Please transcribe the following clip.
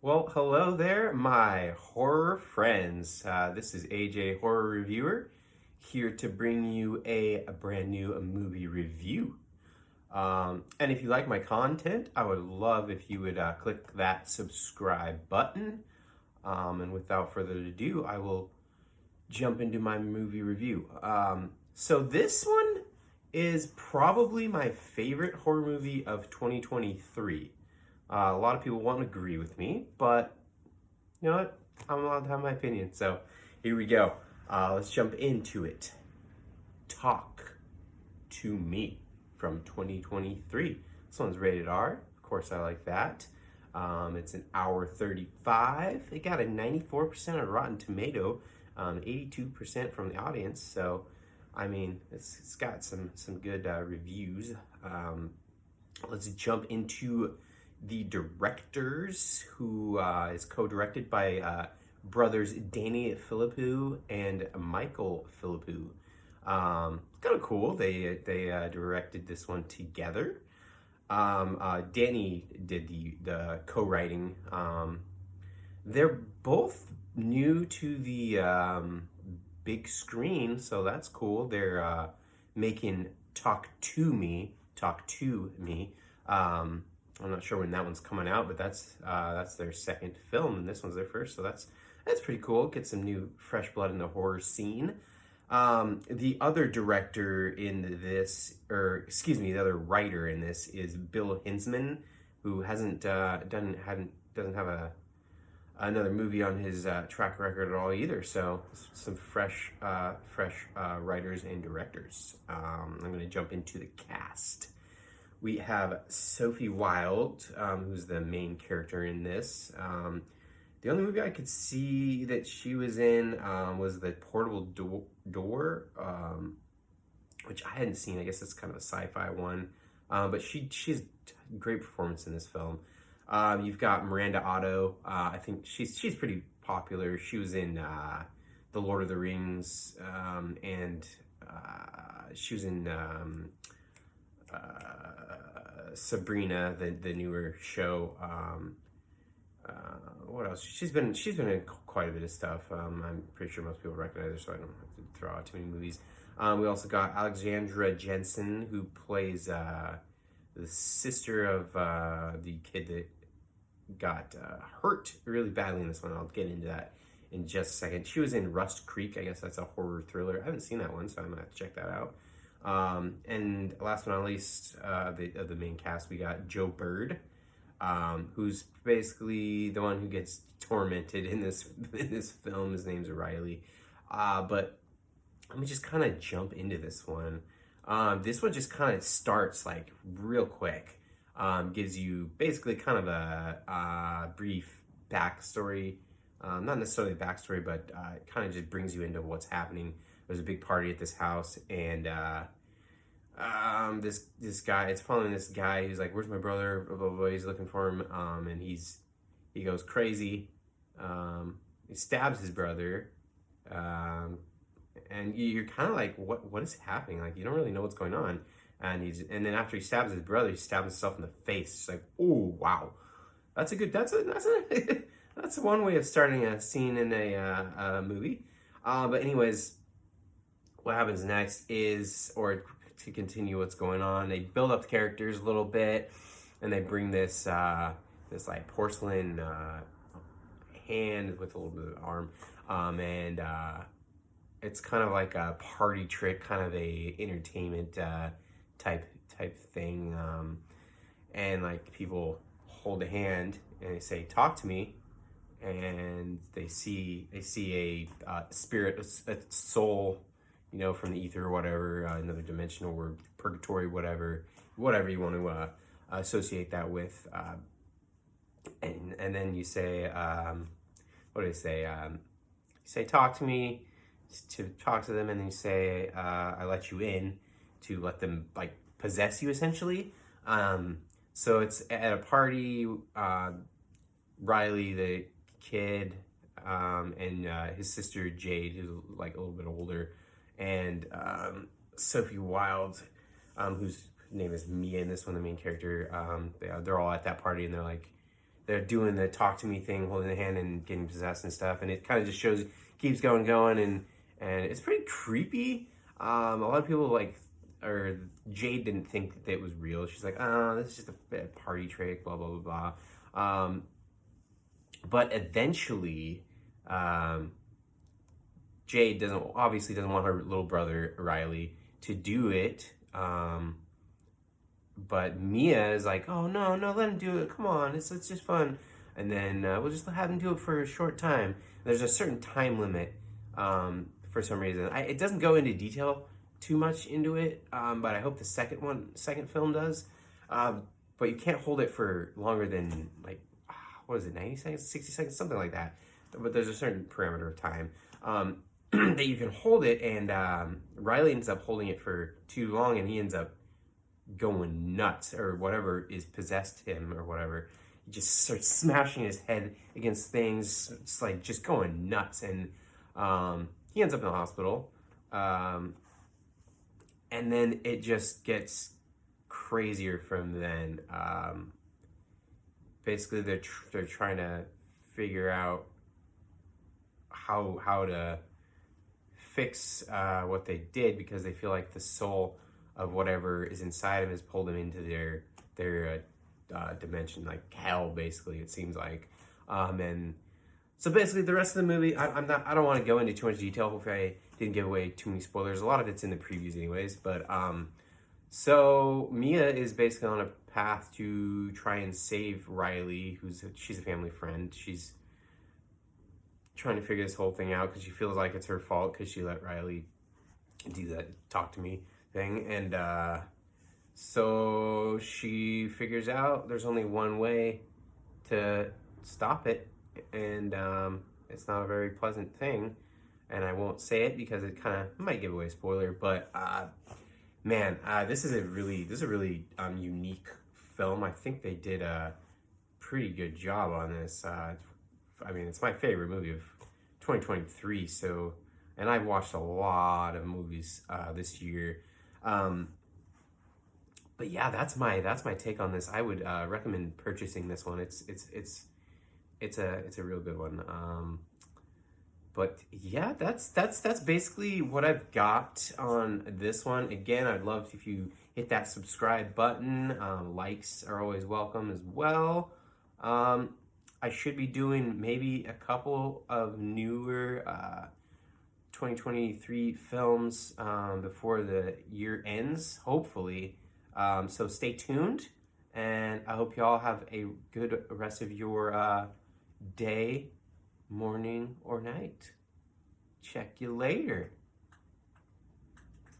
Well, hello there, my horror friends. This is AJ Horror Reviewer here to bring you a brand new movie review. And if you like my content, I would love if you would click that subscribe button. And without further ado, I will jump into my movie review. So this one is probably my favorite horror movie of 2023. A lot of people won't agree with me, but you know what? I'm allowed to have my opinion. So here we go. Let's jump into it. Talk to Me from 2023. This one's rated R. Of course, I like that. It's an hour 35. It got a 94% on Rotten Tomato, 82% from the audience. So, I mean, it's got some good reviews. Let's jump into the directors, who is co-directed by brothers Danny Philippou and Michael Philippou. Kind of cool. They directed this one together. Danny did the co-writing. They're both new to the big screen, so that's cool. They're making Talk to Me. I'm not sure when that one's coming out, but that's their second film, and this one's their first, so that's pretty cool. Get some new fresh blood in the horror scene. The other director in this, or excuse me, the other writer in this is Bill Hinzman, who doesn't have another movie on his track record at all either. So some fresh writers and directors. I'm going to jump into the cast. We have Sophie Wilde, who's the main character in this. The only movie I could see that she was in was The Portable Door, which I hadn't seen. I guess it's kind of a sci-fi one. But she's a great performance in this film. You've got Miranda Otto. I think she's pretty popular. She was in The Lord of the Rings, and she was in Sabrina, the newer show. What else? She's been in quite a bit of stuff. I'm pretty sure most people recognize her, so I don't have to throw out too many movies. We also got Alexandra Jensen, who plays the sister of the kid that got hurt really badly in this one. I'll get into that in just a second. She was in Rust Creek. I guess that's a horror thriller. I haven't seen that one, so I'm gonna have to check that out. And last but not least, of the main cast, we got Joe Bird, who's basically the one who gets tormented in this film. His name's Riley. But let me just kind of jump into this one. This one just kind of starts like real quick. Gives you basically kind of a brief backstory. Not necessarily a backstory, but it kind of just brings you into what's happening. There's a big party at this house, and this guy, it's following this guy who's like, "Where's my brother?" Blah blah blah. He's looking for him, and he goes crazy. He stabs his brother, and you're kind of like, what is happening? Like, you don't really know what's going on. And then after he stabs his brother, he stabs himself in the face. It's like, oh wow, that's a that's one way of starting a scene in a movie. But anyways, what happens next is, or to continue what's going on, they build up the characters a little bit, and they bring this like porcelain hand with a little bit of arm, and it's kind of like a party trick, kind of a entertainment type thing, and like people hold a hand and they say, "Talk to me," and they see a spirit, a soul, you know, from the ether or whatever, another dimensional or purgatory, whatever you want to associate that with, and then you say, what do you say? You say, "Talk to me," to talk to them, and then you say, "I let you in," to let them like possess you essentially. So it's at a party. Riley, the kid, and his sister Jade, who's like a little bit older, and Sophie Wilde, whose name is Mia in this one, the main character. They're all at that party, and they're like, they're doing the talk to me thing, holding the hand and getting possessed and stuff, and it kind of just shows, keeps going, and it's pretty creepy. A lot of people like, or Jade didn't think that it was real. She's like, oh, this is just a party trick, blah blah blah blah. But eventually, Jade obviously doesn't want her little brother Riley to do it. But Mia is like, oh no, let him do it. Come on, it's just fun. And then we'll just have him do it for a short time. There's a certain time limit for some reason. It doesn't go into detail too much into it, but I hope the second film does. But you can't hold it for longer than like, what is it, 90 seconds, 60 seconds, something like that. But there's a certain parameter of time that you can hold it, and Riley ends up holding it for too long, and he ends up going nuts, or whatever is possessed him or whatever. He just starts smashing his head against things. It's like just going nuts, and he ends up in the hospital. And then it just gets crazier from then. Basically, they're trying to figure out how to fix what they did, because they feel like the soul of whatever is inside him has pulled him into their dimension, like hell, basically, it seems like. And so basically the rest of the movie, I don't want to go into too much detail. Hopefully I didn't give away too many spoilers. A lot of it's in the previews anyways, but so Mia is basically on a path to try and save Riley, she's a family friend. She's trying to figure this whole thing out because she feels like it's her fault because she let Riley do that talk to me thing. And so she figures out there's only one way to stop it, and it's not a very pleasant thing, and I won't say it because it kind of might give away a spoiler. But man, this is a really unique film. I think they did a pretty good job on this. I mean, it's my favorite movie of 2023. So, and I've watched a lot of movies this year. But yeah, that's my take on this. I would recommend purchasing this one. It's a real good one. But yeah, that's basically what I've got on this one. Again, I'd love if you hit that subscribe button. Likes are always welcome as well. I should be doing maybe a couple of newer 2023 films before the year ends, hopefully. So stay tuned, and I hope you all have a good rest of your day, morning, or night. Check you later.